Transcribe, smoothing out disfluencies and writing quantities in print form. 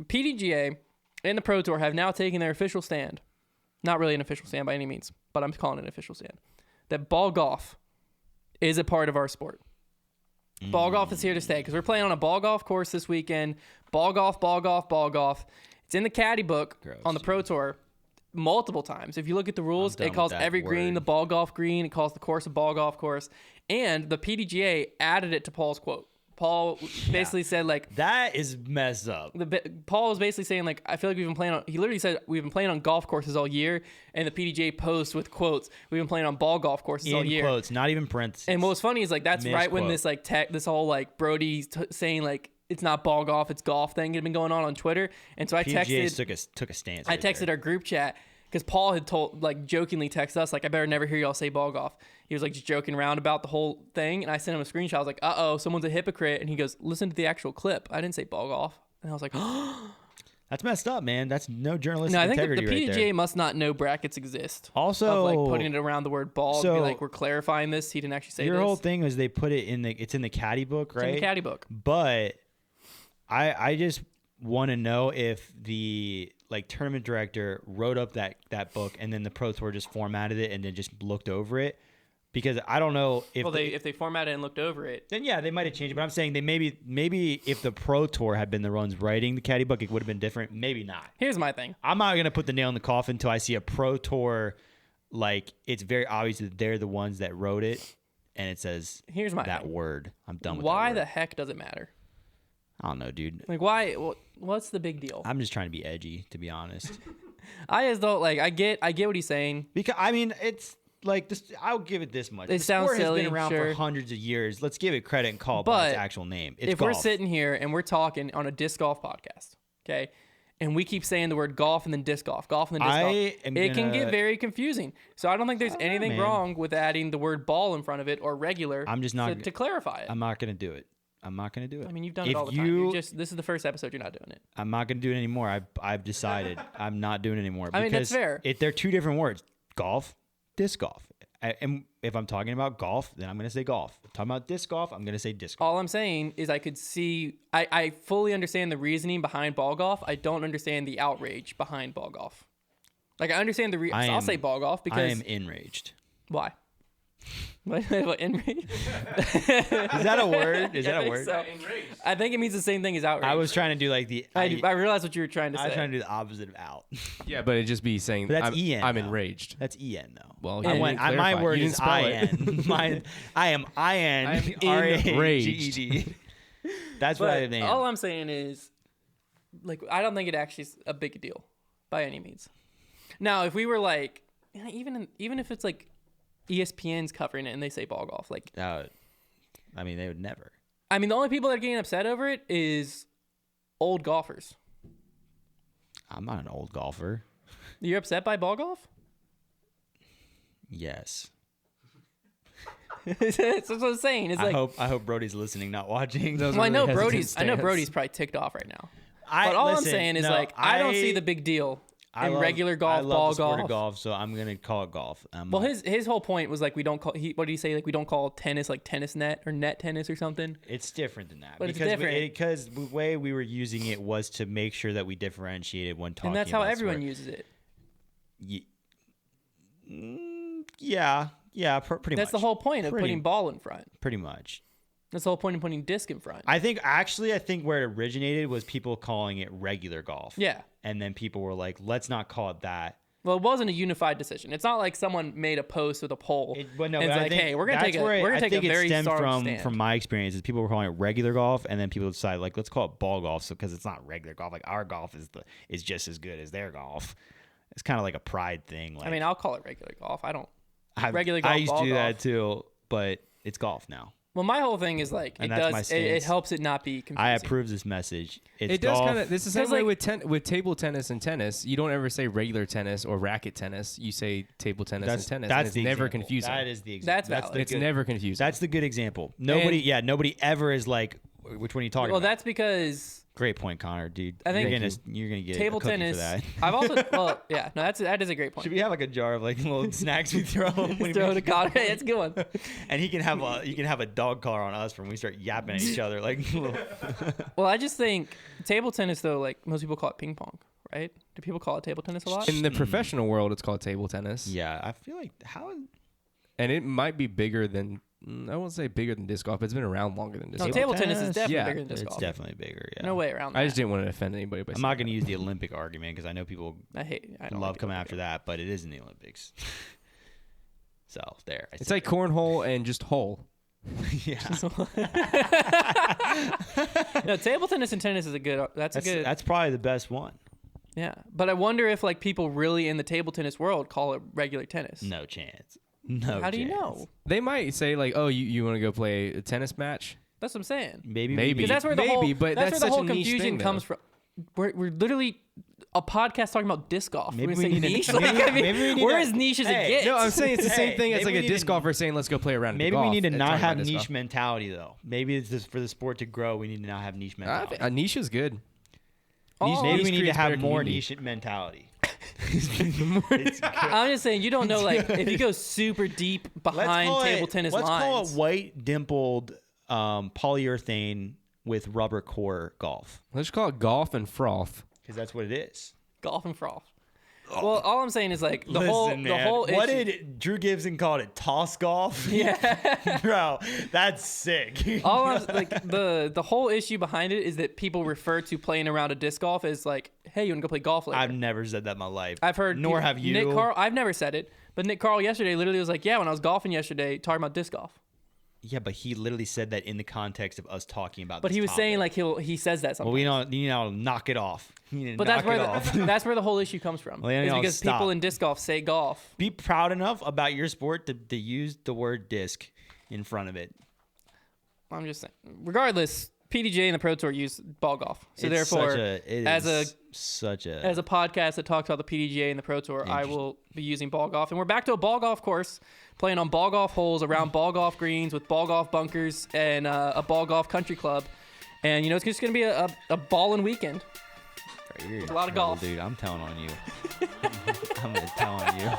PDGA and the Pro Tour have now taken their official stand. Not really an official stand by any means, but I'm calling it an official stand. That ball golf is a part of our sport. Ball golf is here to stay because we're playing on a ball golf course this weekend. Ball golf, ball golf, ball golf. It's in the caddy book on the Pro Tour multiple times. If you look at the rules, it calls every green the ball golf green. It calls the course a ball golf course. And the PDGA added it to Paul's quote. Paul basically said, like... That is messed up. Paul was basically saying, like, I feel like we've been playing on... He literally said, we've been playing on golf courses all year. And the PDGA posts with quotes, we've been playing on ball golf courses all year. In quotes, not even parentheses. And what was funny is, like, that's right when this, like, this whole, like, Brody saying, like, it's not ball golf, it's golf thing had been going on Twitter. And so I texted... took a stance. I texted our group chat because Paul had jokingly texted us, like, I better never hear y'all say ball golf. He was like just joking around about the whole thing. And I sent him a screenshot. I was like, uh-oh, someone's a hypocrite. And he goes, listen to the actual clip. I didn't say ball golf. And I was like, oh. That's messed up, man. That's no journalistic No, integrity I think the PDGA right must not know brackets exist. Also, of, like, putting it around the word ball. So, be like, we're clarifying this. He didn't actually say your this. whole thing was they put it it's in the caddy book, right? It's in the caddy book. But I just want to know if the tournament director wrote up that book and then the Pro Tour just formatted it and then just looked over it. Because I don't know if if they formatted it and looked over it, then yeah, they might have changed it. But I'm saying they maybe if the Pro Tour had been the ones writing the caddy book, it would have been different. Maybe not. Here's my thing. I'm not gonna put the nail in the coffin until I see a Pro Tour. Like, it's very obvious that they're the ones that wrote it, and it says that word. I'm done with why that word. the heck does it matter? I don't know, dude. Like, why? What's the big deal? I'm just trying to be edgy, to be honest. I just don't I get what he's saying. Because I mean, it's. Like this, I'll give it this much. It sounds silly. The sport has been around for hundreds of years. Let's give it credit and call it by its actual name. It's if golf. We're sitting here and we're talking on a disc golf podcast, okay, and we keep saying the word golf and then disc golf, golf and then disc golf, it can get very confusing. So I don't think there's anything wrong with adding the word ball in front of it or regular. I'm just not to clarify it. I'm not gonna do it. I'm not gonna do it. I mean, you've done it all the time. This is the first episode you're not doing it. I'm not gonna do it anymore. I've decided I'm not doing it anymore. I mean, that's fair. They're two different words: golf, disc golf. And if I'm talking about golf, then I'm going to say golf. If I'm talking about disc golf, I'm going to say disc golf. All I'm saying is I fully understand the reasoning behind ball golf. I don't understand the outrage behind ball golf. Like, I understand I'll say ball golf because... I am enraged. Why? What, enraged? Is that a word? Is that a word? So. I think it means the same thing as outrage. I was trying to do like the... I realized what you were trying to say. I was trying to do the opposite of out. Yeah, but it'd just be saying that's EN. I'm enraged. That's EN though. Well, my word is IN. I am enraged. That's what I am. All I'm saying is, I don't think it actually is a big deal by any means. Now, if we were even if it's ESPN's covering it and they say ball golf, I mean, they would never. I mean, the only people that are getting upset over it is old golfers. I'm not an old golfer. You're upset by ball golf? Yes. That's what I'm saying. It's I hope Brody's listening, not watching. Well, I know Brody's probably ticked off right now. But all I'm saying is I don't see the big deal. Regular golf, I love ball the sport golf. Of golf, so I'm gonna call it golf. Well, his whole point was we don't call. What did he say? We don't call tennis tennis net or net tennis or something. It's different than that. But it's different because the way we were using it was to make sure that we differentiated when talking. And that's about how everyone sport. uses it. Yeah, pretty much. That's the whole point of putting ball in front. Pretty much. That's the whole point of putting disc in front. I think where it originated was people calling it regular golf. Yeah. And then people were like, let's not call it that. Well, it wasn't a unified decision. It's not like someone made a post with a poll. Hey, we're gonna take a very strong stand. From my experience, is people were calling it regular golf, and then people decided let's call it ball golf, because it's not regular golf. Our golf is just as good as their golf. It's kind of like a pride thing. I mean, I'll call it regular golf. Regular golf. I used to do that too, but it's golf now. Well, my whole thing is it helps it not be confusing. I approve this message. It does kind of. This is the same way with table tennis and tennis. You don't ever say regular tennis or racket tennis. You say table tennis and tennis. It's never confusing. That is the example. That's valid. It's never confusing. That's the good example. Nobody ever is like, which one are you talking about? Well, that's because Great point, Connor, dude. I think you're gonna get table a cookie tennis. for that. I've also that is a great point. Should we have like a jar of like little snacks we throw him? Throw to Connor. Hey, it's a good one. And you can have a dog collar on us when we start yapping at each other like. Well, I just think table tennis though, like most people call it ping pong, right? Do people call it table tennis a lot? In the professional world, it's called table tennis. Yeah, I feel like and it might be bigger than. I won't say bigger than disc golf, but it's been around longer than disc golf. Table tennis is definitely bigger than disc golf. It's definitely bigger, yeah. No way around that. I just didn't want to offend anybody. I'm not going to use the Olympic argument because I know people I love coming after that, but it is in the Olympics. So, there. It's like cornhole and just hole. Yeah. No, table tennis and tennis is That's probably the best one. Yeah, but I wonder if like people really in the table tennis world call it regular tennis. No chance. No. How do you know? They might say like, "Oh, you want to go play a tennis match?" That's what I'm saying. Maybe. Because that's where the whole confusion comes from. We're literally a podcast talking about disc golf. Maybe we need niche. we're as niche as it gets. No, I'm saying it's the same thing as like a disc golfer saying, "Let's go play around." Maybe we need to not have niche mentality though. Maybe it's just for the sport to grow. We need to not have niche mentality. A niche is good. Maybe we need to have more niche mentality. I'm just saying, you don't know, like, if you go super deep behind table tennis lines. Let's call it white dimpled polyurethane with rubber core golf. Let's call it golf and froth. Because that's what it is. Golf and froth. Well, all I'm saying is like the whole issue. What did Drew Gibson call it? Toss golf? Yeah. Bro, that's sick. All I'm like the whole issue behind it is that people refer to playing around a disc golf as like, hey, you want to go play golf later? I've never said that in my life. I've heard. Nor have you. Nick Carl. I've never said it, but Nick Carl yesterday literally was like, yeah, when I was golfing yesterday, talking about disc golf. Yeah, but he literally said that in the context of us talking about. But he was topic. saying like he says that sometimes. Well, you know, knock it off. But that's where the whole issue comes from. Well, is because people in disc golf say golf. Be proud enough about your sport to use the word disc in front of it. I'm just saying. Regardless, PDJ and the Pro Tour use ball golf. So therefore, as a podcast that talks about the PDGA and the Pro Tour, I will be using ball golf. And we're back to a ball golf course, playing on ball golf holes around ball golf greens with ball golf bunkers and a ball golf country club. And, it's just going to be a ballin' weekend. You're a lot of golf. Dude, I'm telling on you. I'm going to tell on you.